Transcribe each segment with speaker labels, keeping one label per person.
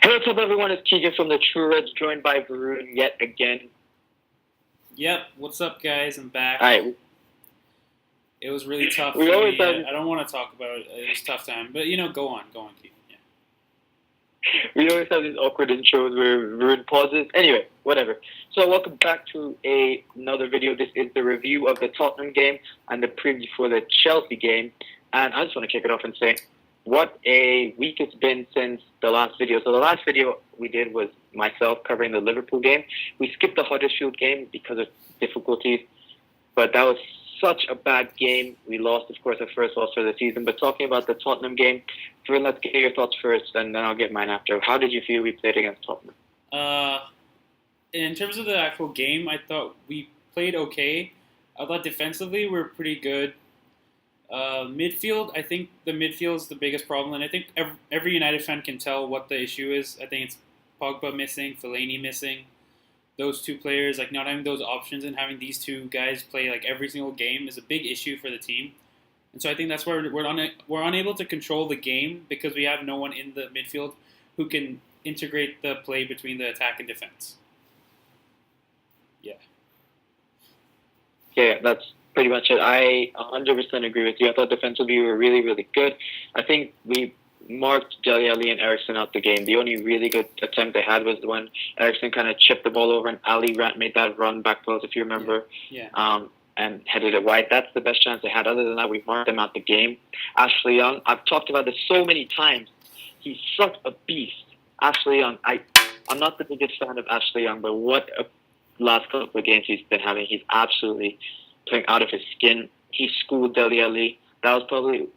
Speaker 1: Hey, what's up, everyone? It's Keegan from the True Reds, joined by Varun yet again.
Speaker 2: Yep. What's up, guys? I'm back.
Speaker 1: All right,
Speaker 2: It was really tough
Speaker 1: we
Speaker 2: for
Speaker 1: always
Speaker 2: me.
Speaker 1: have
Speaker 2: I don't want to talk about it. It was a tough time. But, go on, Keith. Yeah.
Speaker 1: these awkward intros where Varun pauses. Anyway, whatever. So, welcome back to another video. This is the review of the Tottenham game and the preview for the Chelsea game. And I just want to kick it off and say, what a week it's been since the last video. So the last video we did was myself covering the Liverpool game. We skipped the Huddersfield game because of difficulties, but that was such a bad game. We lost, of course, our first loss for the season. But talking about the Tottenham game, let's get your thoughts first, and then I'll get mine after. How did you feel we played against Tottenham?
Speaker 2: In terms of the actual game, I thought we played okay. I thought defensively we were pretty good. Midfield, I think the midfield is the biggest problem, and I think every United fan can tell what the issue is. I think it's Pogba missing, Fellaini missing. Those two players, like not having those options and having these two guys play like every single game is a big issue for the team. And so I think that's where we're unable to control the game because we have no one in the midfield who can integrate the play between the attack and defense. Yeah.
Speaker 1: Yeah, that's pretty much it. I 100% agree with you. I thought defensively we were really, really good. I think we marked Dele Alli and Ericsson out the game. The only really good attempt they had was when Ericsson kind of chipped the ball over and Ali made that run back post, if you remember, and headed it wide. That's the best chance they had. Other than that, we marked them out the game. Ashley Young, I've talked about this so many times. He's such a beast. Ashley Young, I'm not the biggest fan of Ashley Young, but what a last couple of games he's been having. He's absolutely playing out of his skin. He schooled Dele Alli. That was probably,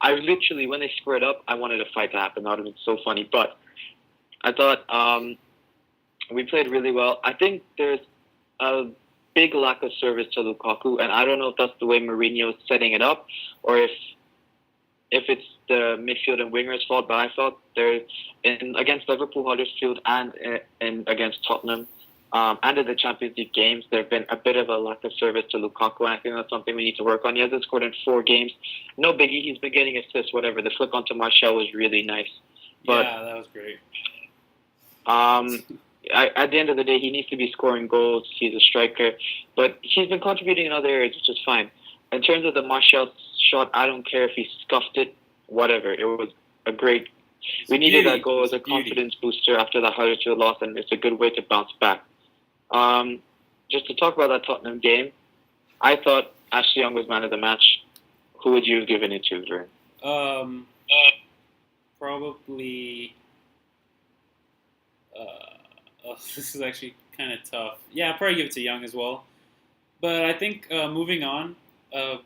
Speaker 1: when they squared up, I wanted a fight to happen. That would have been so funny. But I thought we played really well. I think there's a big lack of service to Lukaku, and I don't know if that's the way Mourinho is setting it up, or if it's the midfield and wingers' fault. But I thought against Liverpool, Huddersfield, and against Tottenham, and in the Champions League games, there have been a bit of a lack of service to Lukaku, and I think that's something we need to work on. He hasn't scored in 4 games. No biggie. He's been getting assists, whatever. The flick onto Martial was really nice. But,
Speaker 2: yeah, that was great.
Speaker 1: At the end of the day, he needs to be scoring goals. He's a striker. But he's been contributing in other areas, which is fine. In terms of the Martial shot, I don't care if he scuffed it, whatever. It was a great... We needed that goal as a confidence booster after the Huddersfield loss, and it's a good way to bounce back. Just to talk about that Tottenham game, I thought Ashley Young was man of the match. Who would you have given it to, Vern?
Speaker 2: Probably. This is actually kind of tough. Yeah, I'll probably give it to Young as well. But I think moving on,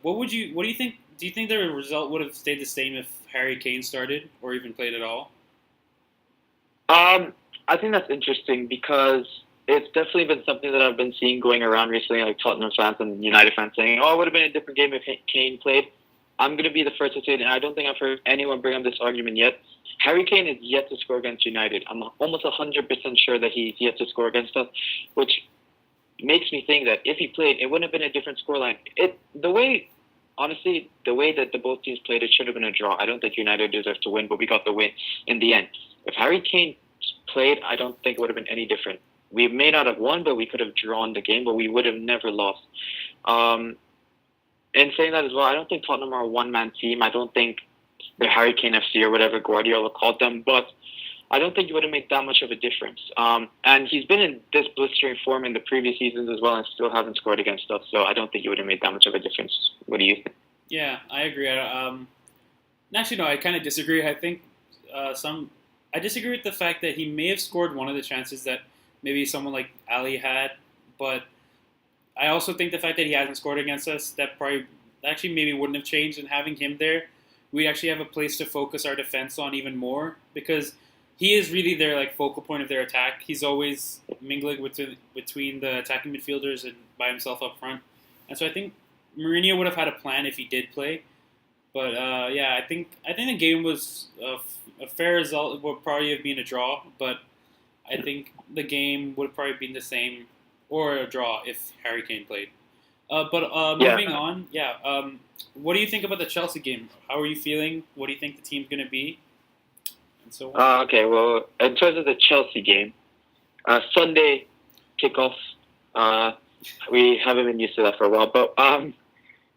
Speaker 2: what do you think? Do you think the result would have stayed the same if Harry Kane started or even played at all?
Speaker 1: I think that's interesting because it's definitely been something that I've been seeing going around recently, like Tottenham fans and United fans saying, "Oh, it would have been a different game if Kane played." I'm going to be the first to say it, and I don't think I've heard anyone bring up this argument yet. Harry Kane is yet to score against United. I'm almost 100% sure that he's yet to score against us, which makes me think that if he played, it wouldn't have been a different scoreline. Honestly, the way that the both teams played, it should have been a draw. I don't think United deserved to win, but we got the win in the end. If Harry Kane played, I don't think it would have been any different. We may not have won, but we could have drawn the game, but we would have never lost. In saying that as well, I don't think Tottenham are a one-man team. I don't think the Harry Kane FC or whatever Guardiola called them, but I don't think it would have made that much of a difference. And he's been in this blistering form in the previous seasons as well and still hasn't scored against us, so I don't think it would have made that much of a difference. What do you think?
Speaker 2: Yeah, I agree. Actually, no, I kind of disagree. I think I disagree with the fact that he may have scored one of the chances that maybe someone like Ali had, but I also think the fact that he hasn't scored against us, that probably actually maybe wouldn't have changed, and having him there, we'd actually have a place to focus our defense on even more, because he is really their focal point of their attack. He's always mingling between the attacking midfielders and by himself up front. And so I think Mourinho would have had a plan if he did play. But yeah, I think the game was a fair result. Would probably have been a draw, but I think the game would have probably been the same or a draw if Harry Kane played. Moving on, what do you think about the Chelsea game? How are you feeling? What do you think the team's going to be? and so on.
Speaker 1: Okay, well, in terms of the Chelsea game, Sunday kickoff. We haven't been used to that for a while, but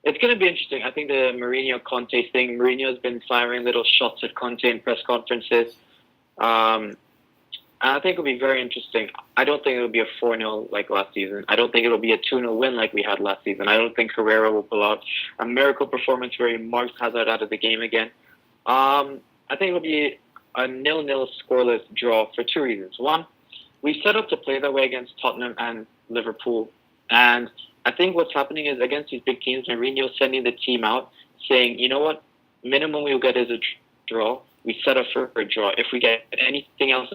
Speaker 1: it's going to be interesting. I think the Mourinho Conte thing. Mourinho's been firing little shots at Conte in press conferences. And I think it'll be very interesting. I don't think it'll be a 4-0 like last season. I don't think it'll be a 2-0 win like we had last season. I don't think Herrera will pull out a miracle performance where he marks Hazard out of the game again. I think it'll be a 0-0 scoreless draw for two reasons. One, we set up to play that way against Tottenham and Liverpool. And I think what's happening is against these big teams, Mourinho's sending the team out saying, you know what, minimum we'll get is a draw. We set up for a draw. If we get anything else,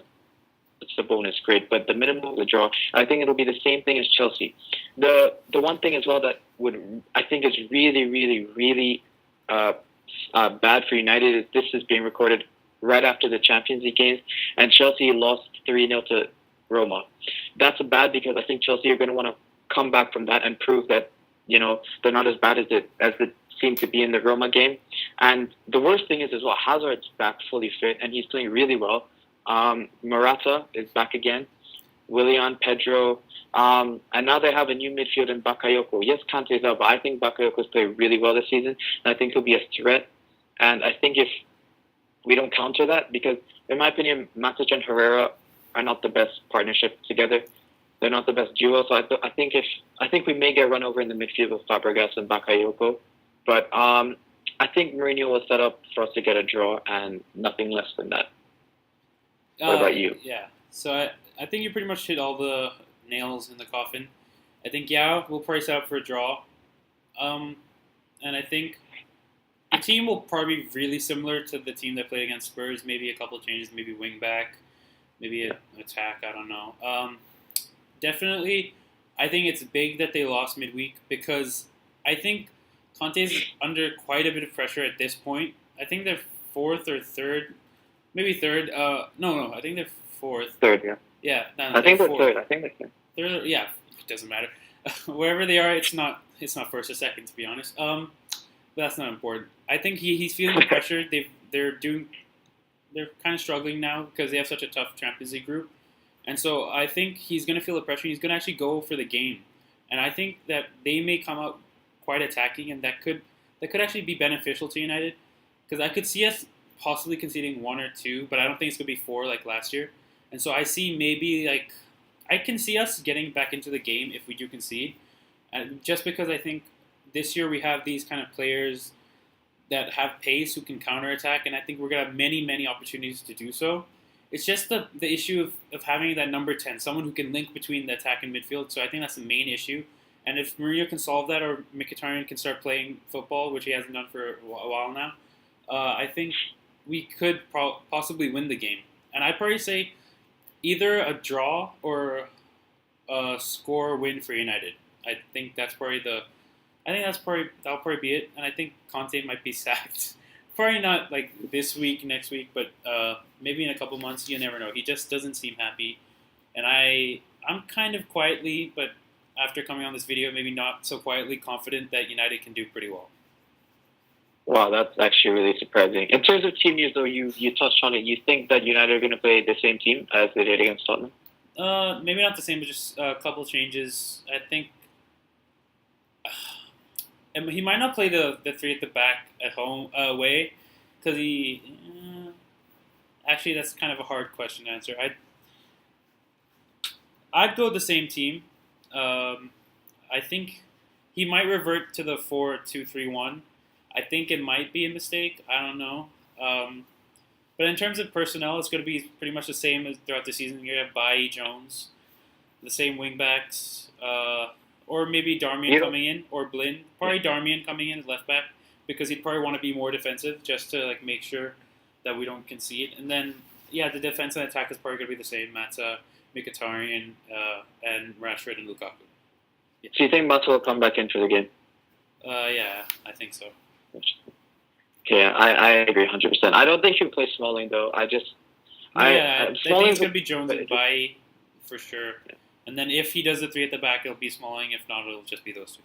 Speaker 1: it's a bonus, great. But the minimum is a draw. I think it'll be the same thing as Chelsea. The one thing as well that I think is really, really, really bad for United is this is being recorded right after the Champions League games, and Chelsea lost 3-0 to Roma. That's bad because I think Chelsea are going to want to come back from that and prove that they're not as bad as it seemed to be in the Roma game. And the worst thing is as well, Hazard's back fully fit and he's playing really well. Morata is back again. Willian, Pedro, and now they have a new midfield in Bakayoko. Yes, Kante's out, but I think Bakayoko's played really well this season, and I think he'll be a threat. And I think if we don't counter that, because in my opinion, Matic and Herrera are not the best partnership together. They're not the best duo. So I think we may get run over in the midfield with Fabregas and Bakayoko. But I think Mourinho will set up for us to get a draw and nothing less than that. What about you?
Speaker 2: Yeah. So I think you pretty much hit all the nails in the coffin. I think, we'll price out for a draw. And I think the team will probably be really similar to the team that played against Spurs. Maybe a couple of changes, maybe wing back, maybe an attack, I don't know. Definitely, I think it's big that they lost midweek because I think Conte's under quite a bit of pressure at this point. I think they're fourth or third, maybe third. No, I think they're fourth.
Speaker 1: Third, yeah.
Speaker 2: Yeah,
Speaker 1: I think they're third. I think they're third.
Speaker 2: Third, yeah, it doesn't matter. Wherever they are, it's not first or second, to be honest. But that's not important. I think he's feeling the pressure. They're kind of struggling now because they have such a tough Champions League group. And so I think he's going to feel the pressure. He's going to actually go for the game. And I think that they may come out quite attacking, and that could actually be beneficial to United. Because I could see us possibly conceding 1 or 2, but I don't think it's going to be 4 like last year. And so I see I can see us getting back into the game if we do concede. And just because I think this year we have these kind of players that have pace who can counterattack, and I think we're going to have many, many opportunities to do so. It's just the issue of having that number 10, someone who can link between the attack and midfield. So I think that's the main issue. And if Mourinho can solve that, or Mkhitaryan can start playing football, which he hasn't done for a while now, I think we could possibly win the game. And I'd probably say either a draw or a score win for United. I think that'll probably be it. And I think Conte might be sacked. Probably not like this week, next week, but maybe in a couple months. You never know. He just doesn't seem happy, and I'm kind of quietly, but after coming on this video, maybe not so quietly, confident that United can do pretty well.
Speaker 1: Wow, that's actually really surprising. In terms of team news, though, you touched on it. You think that United are going to play the same team as they did against Tottenham?
Speaker 2: Maybe not the same, but just a couple changes. I think. He might not play the 3 at the back at home away because actually that's kind of a hard question to answer. I'd go the same team. I think he might revert to the 4-2-3-1. I think it might be a mistake. I don't know. But in terms of personnel, it's going to be pretty much the same as throughout the season. You're going to have Bailly, Jones, the same wingbacks. Or maybe Darmian coming in, or Blind. Probably Darmian coming in as left back, because he'd probably want to be more defensive, just to make sure that we don't concede. And then, the defense and attack is probably going to be the same. Mata, Mkhitaryan, and Rashford and Lukaku.
Speaker 1: Yeah. So you think Mata will come back in for the game?
Speaker 2: Yeah, I think so.
Speaker 1: Okay, I agree 100%. I don't think he'll play Smalling, though. I think it's
Speaker 2: going to be Jones and Bailly for sure. Yeah. And then if he does the 3 at the back, it'll be Smalling. If not, it'll just be those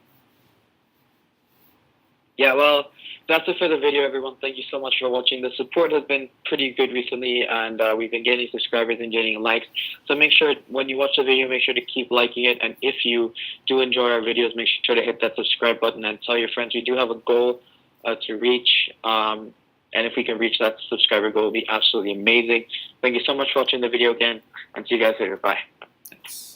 Speaker 2: 2.
Speaker 1: Yeah, well, that's it for the video, everyone. Thank you so much for watching. The support has been pretty good recently, and we've been getting subscribers and getting likes. So make sure when you watch the video, make sure to keep liking it. And if you do enjoy our videos, make sure to hit that subscribe button and tell your friends. We do have a goal to reach, and if we can reach that subscriber goal, it will be absolutely amazing. Thank you so much for watching the video again, and see you guys later. Bye.
Speaker 2: Thanks.